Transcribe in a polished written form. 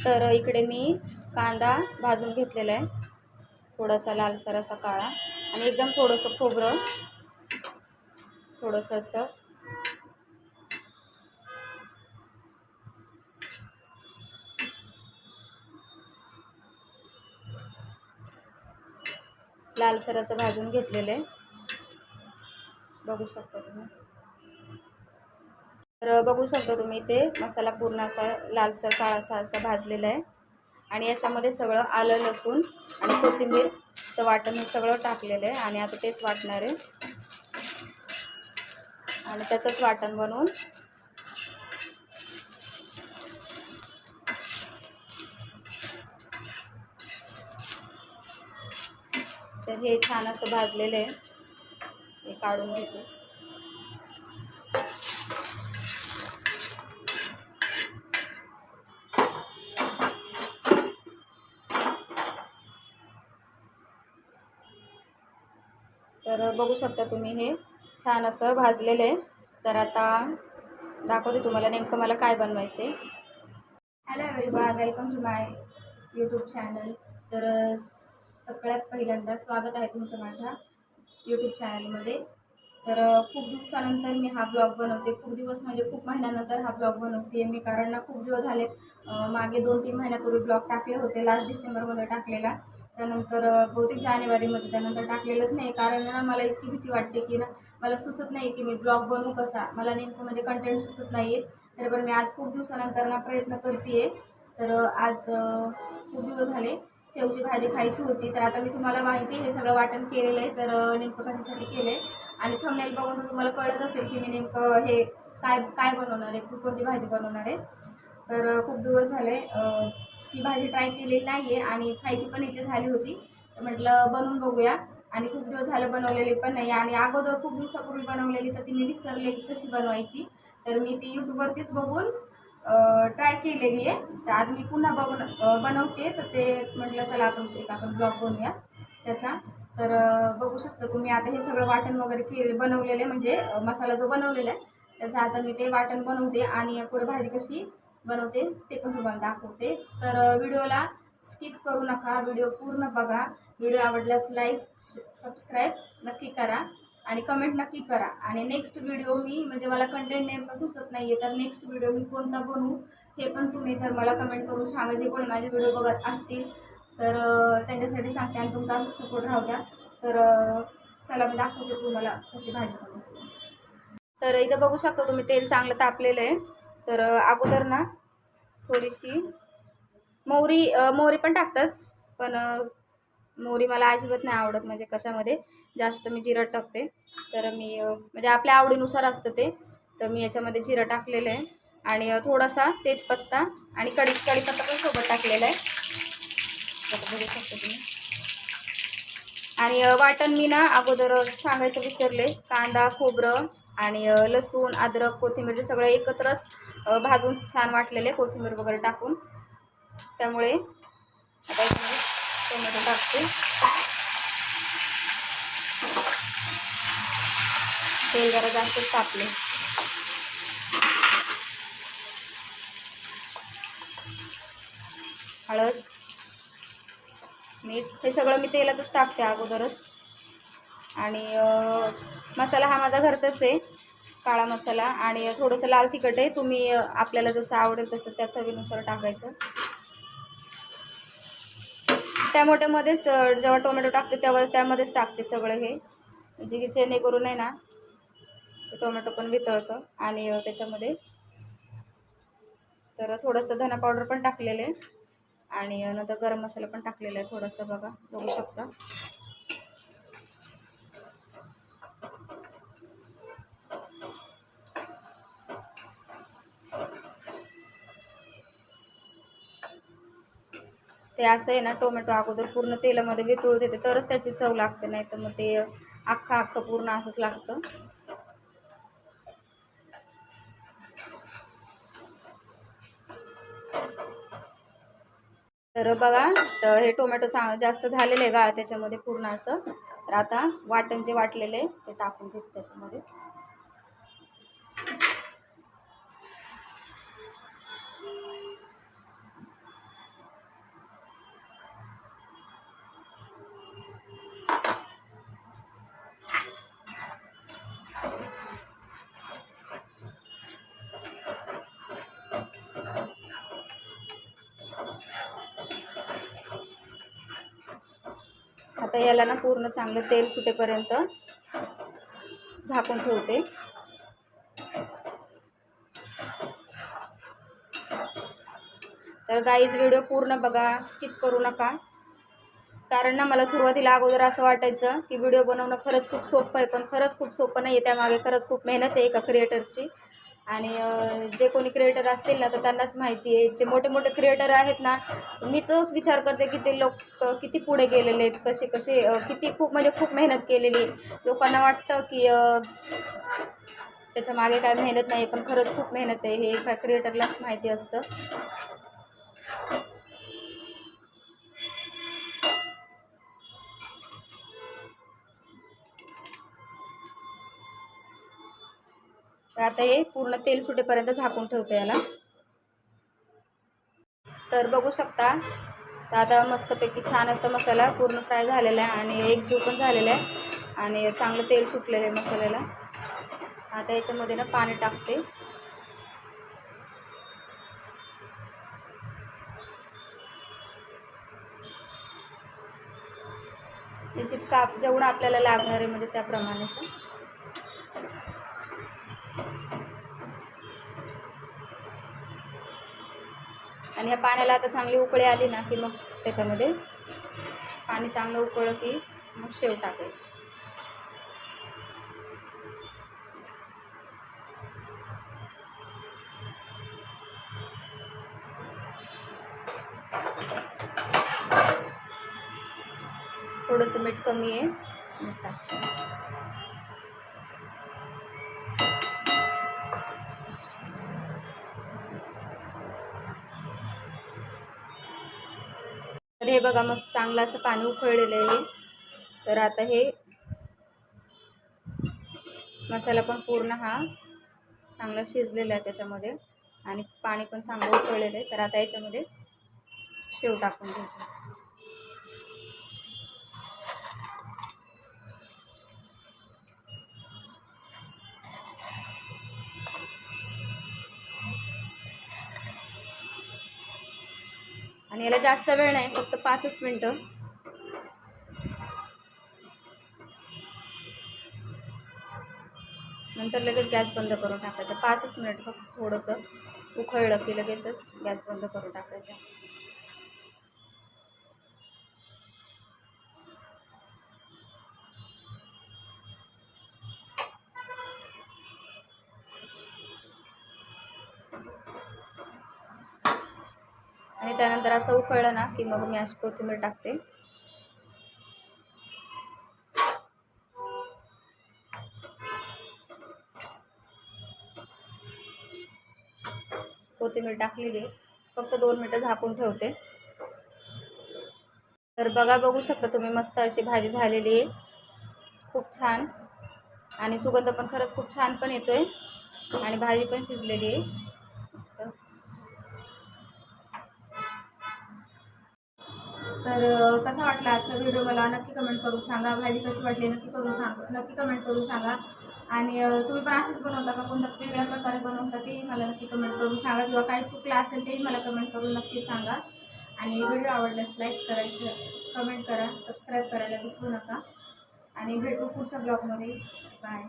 तर इकडे मी कांदा भाजून घेतलेला आहे, थोडासा लालसर असा काळा, आणि एकदम थोडंसं खोबरं, थोडंसं असं लालसर असं भाजून घेतलेलं आहे, बघू शकता तुम्ही. तर बघू शकता तुम्ही ते मसाला पूर्ण असा लालसर काळासा असा भाजलेला आहे. आणि याच्यामध्ये सगळं आलं, लसूण आणि कोथिंबीरचं वाटण हे सगळं टाकलेलं आहे. आणि आता तेच वाटणार आहे आणि त्याचंच वाटण बनवून तर हे छान असं भाजलेलं आहे, हे काढून घेतो. तर बघू शकता तुम्ही हे छान असं भाजलेलं आहे. तर आता दाखवते तुम्हाला नेमकं मला काय बनवायचं आहे. Hello everyone, welcome to my YouTube channel. तर सगळ्यात पहिल्यांदा स्वागत आहे तुमचं माझ्या यूट्यूब चॅनलमध्ये. तर खूप दिवसानंतर मी हा ब्लॉग बनवते, खूप दिवस म्हणजे खूप महिन्यानंतर हा ब्लॉग बनवते मी, कारण ना खूप दिवस झाले. मागे 2-3 महिन्यापूर्वी ब्लॉग टाकले होते, लास्ट डिसेंबरमध्ये टाकलेला. त्यानंतर बहुतेक जानेवारीमध्ये त्यानंतर टाकलेलंच नाही, कारण ना मला इतकी भीती वाटते की ना मला सुचत नाही की मी ब्लॉग बनवू कसा, मला नेमकं म्हणजे कंटेंट सुचत नाही आहे. तरी पण मी आज खूप दिवसानंतर ना प्रयत्न करते आहे. तर आज खूप दिवस झाले शेवची भाजी खायची होती. तर आता मी तुम्हाला माहिती आहे हे सगळं वाटण केलेलं आहे, तर नेमकं कशासाठी केलं आहे. आणि थंबनेल बघून तर तुम्हाला कळत असेल की मी नेमकं हे काय काय बनवणार आहे, कोणती भाजी बनवणार आहे. तर खूप दिवस झाले ही भाजी ट्राय केलेली नाही आहे आणि खायची पण इच्छा झाली होती, तर म्हटलं बनवून बघूया. आणि खूप दिवस झालं बनवलेली पण नाही, आणि अगोदर खूप दिवसापूर्वी बनवलेली तर ती मी विसरले की कशी बनवायची. तर मी ती यूट्यूबवरतीच बघून ट्राय केलेली आहे. तर आज मी पुन्हा बनवते, तर ते म्हटलं चला आपण ब्लॉग बनवूया त्याचा. तर बघू शकता तुम्ही आता हे सगळं वाटण वगैरे बनवलेलं आहे, म्हणजे मसाला जो बनवलेला आहे त्याचं आता मी ते वाटण बनवते आणि पुढे भाजी कशी बनवते ते पण तुम्हाला दाखवते. तर व्हिडिओला स्किप करू नका, व्हिडिओ पूर्ण बघा. व्हिडिओ आवडल्यास लाईक, सबस्क्राईब नक्की करा आणि कमेंट नक्की करा. आणि नेक्स्ट व्हिडिओ मी म्हणजे मला कंटेंट नेमकं सुचत नाही आहे, तर नेक्स्ट व्हिडिओ मी कोणता बनवू हे पण तुम्ही जर मला कमेंट करून सांगा, जे कोणी माझे व्हिडिओ बघत असतील तर त्यांच्यासाठी सांगते आणि तुमचा असं सपोर्ट राहू द्या. तर चला मी दाखवते तुम्हाला कशी भाजी बनवते. तर इथं बघू शकता तुम्ही तेल चांगलं तापलेलं आहे. तर अगोदर ना थोडीशी मोहरी पण टाकतात, पण मोहरी मला अजिबात नाही आवडत, म्हणजे कशामध्ये जास्त मी जिरं टाकते. तर मी म्हणजे आपल्या आवडीनुसार असतं ते. तर मी याच्यामध्ये जिरं टाकलेलं आहे आणि थोडासा तेजपत्ता आणि कढीपत्ता पण सोबत टाकलेला आहे, बघू शकता तुम्ही. आणि वाटण मी ना अगोदर सांगायचं विसरले, कांदा, खोबरं आणि लसूण, अद्रक, कोथिंबीर सगळं एकत्रच भाजून छान वाटलेले, कोथिंबीर वगैरे टाकून. त्यामुळे आता टोमॅटो टाकते. तेल जरा जास्तच तापले. हळद, मीठ हे सगळं मी तेलातच टाकते अगोदरच. आणि मसाला हा माझा घरचाच आहे, काळा मसाला. आणि थोडंसं लाल तिखट आहे, तुम्ही आपल्याला जसं आवडेल तसं त्या चवीनुसार टाकायचं. टॅमॅटोमध्येच जेव्हा टोमॅटो टाकते तेव्हा त्यामध्येच टाकते सगळं हे, म्हणजे जेणेकरून आहे ना टोमॅटो पण वितळतं आणि त्याच्यामध्ये. तर थोडंसं धना पावडर पण टाकलेलं आहे आणि नंतर गरम मसाला पण टाकलेला आहे थोडंसं, बघू शकता. ते असं आहे ना, टोमॅटो अगोदर पूर्ण तेलामध्ये वितळू देते तरच त्याची चव लागते, नाही तर मग ते अख्खं पूर्ण असंच लागतं. तर बघा, हे टोमॅटो जास्त झालेलं आहे गाळ त्याच्यामध्ये पूर्ण असं. तर आता वाटण जे वाटलेलं आहे ते टाकून घेतो त्याच्यामध्ये. आता याला ना पूर्ण चांगलं तेल सुटेपर्यंत झाकून ठेवते. तर गाईज व्हिडिओ पूर्ण बघा, स्किप करू नका. कारण ना मला सुरुवातीला अगोदर असं वाटायचं की व्हिडिओ बनवणं खरंच खूप सोपं आहे, पण खरंच खूप सोपं नाही आहे. त्यामागे खरंच खूप मेहनत आहे एका क्रिएटरची. आणि जे कोणी क्रिएटर असतील ना तर त्यांनाच माहिती आहे. जे मोठे मोठे क्रिएटर आहेत ना, मी तोच विचार करते की ते लोक किती पुढे गेलेले आहेत, कसे कसे किती खूप म्हणजे खूप मेहनत केलेली. लोकांना वाटतं की त्याच्या मागे काय मेहनत नाही, पण खरंच खूप मेहनत आहे. हे एका क्रिएटरलाच माहिती असतं. तर आता हे पूर्ण तेल सुटेपर्यंत झाकून ठेवते याला. तर बघू शकता, तर आता मस्तपैकी छान असं मसाला पूर्ण फ्राय झालेला आहे आणि एक जीव पण झालेला आहे आणि चांगलं तेल सुटलेलं आहे मसाल्याला. आता याच्यामध्ये ना पाणी टाकते. जितका जेवढं आपल्याला लागणार आहे म्हणजे त्याप्रमाणेच. आणि ह्या पाण्याला आता चांगली उकळी आली ना की मग त्याच्यामध्ये पाणी चांगलं उकळलं की मग शेव टाकायची. थोडंसं मीठ कमी आहे, मीठ टाकते. तर हे बघा मस्त चांगलं असं पाणी उकळलेलं आहे. तर आता हे मसाला पण पूर्ण हा चांगला शिजलेला आहे त्याच्यामध्ये आणि पाणी पण चांगलं उकळलेलं आहे. तर आता याच्यामध्ये शेव टाकून घेते. आणि याला जास्त वेळ नाही, फक्त 5च मिनटं. नंतर लगेच गॅस बंद करून टाकायचा. 5च मिनिट फक्त थोडंसं उकळलं की लगेचच गॅस बंद करून टाकायचा. आणि त्यानंतर असं उकळलं ना की मग मी अशी कोथिंबीर टाकते. कोथिंबीर टाकलेली, फक्त 2 मिनटं झाकून ठेवते. तर बघू शकता तुम्ही, मस्त अशी भाजी झालेली आहे, खूप छान. आणि सुगंध पण खरंच खूप छान पण येतोय आणि भाजी पण शिजलेली आहे मस्त. तर कसा वाटला आजचा व्हिडिओ मला नक्की कमेंट करून सांगा. भाजी कशी वाटली नक्की कमेंट करून सांगा. आणि तुम्ही पण असंच बनवता का, कोणत्या वेगळ्या प्रकारे बनवता तेही मला नक्की कमेंट करून सांगा. किंवा काही चुकलं असेल तेही मला कमेंट करून नक्की सांगा. आणि व्हिडिओ आवडल्यास लाईक करायचं, कमेंट करा, सबस्क्राईब करायला विसरू नका. आणि भेटू पुढच्या ब्लॉगमध्ये. बाय.